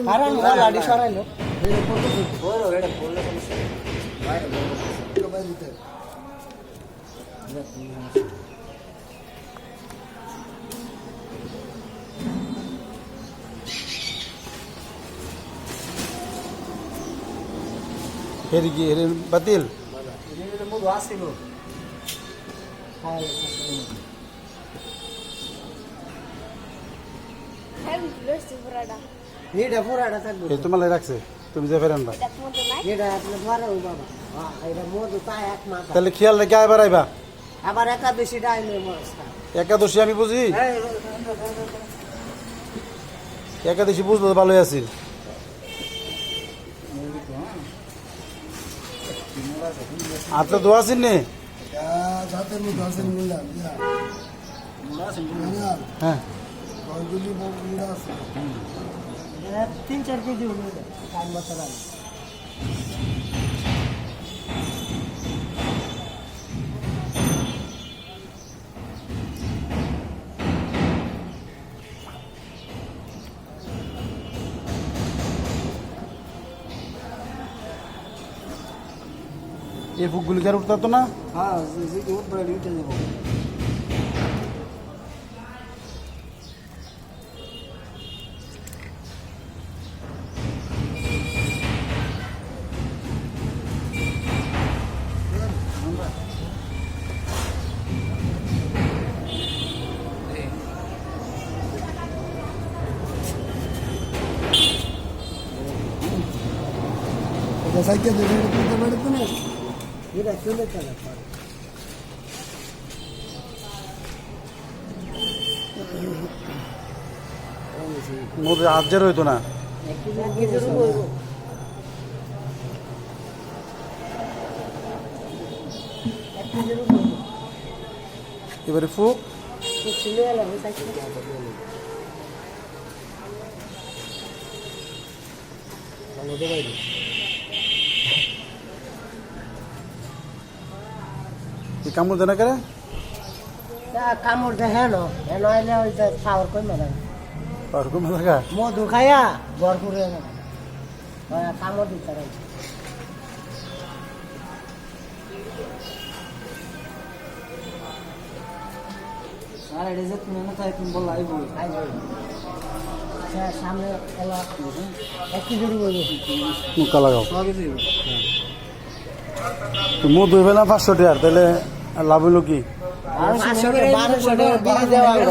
কারণ লাডি সরাইলো বাতিল মধু আসছিল এটা পুরাটা থাকবে তোমার রাখছে তুমি যে ফেরেন এটা আপনার বড় বাবা এটা মধু তা এক মাস তাহলে খেয়াল রেখে আবার আইবা আবার একাদশী ডাইলে মস্তা একাদশী আমি বুঝি একাদশী বুঝলো তো ভালোই আছি আচ্ছা দোয়া আছেন নি হ্যাঁ 3-4 কেজি হলো 4 বছর আগে এই ফুকগুলি কার উঠতে হতো না হ্যাঁ উঠে যাবো সাইকেল দিতে পারতো না এটা চলে চলে মধ্যে হাজার হইতো না এবারে ফুক কামড় দেনা করে কামড় দে হেন হেন আইলে ওই যে খাওয়ার কই মেলা ওরকম লাগা মধু খাইয়া ভরপুরে কামড় দিতে পারে আর এটা যে তুমি না তাই তুমি বল আইবো সামনে এলা 1 কেজি বলবো মুখা লাগাও সবই দিব মধু হইবে না 500 টাকা তাহলে লাভ হইলো কি 1200 টাকা দেওয়া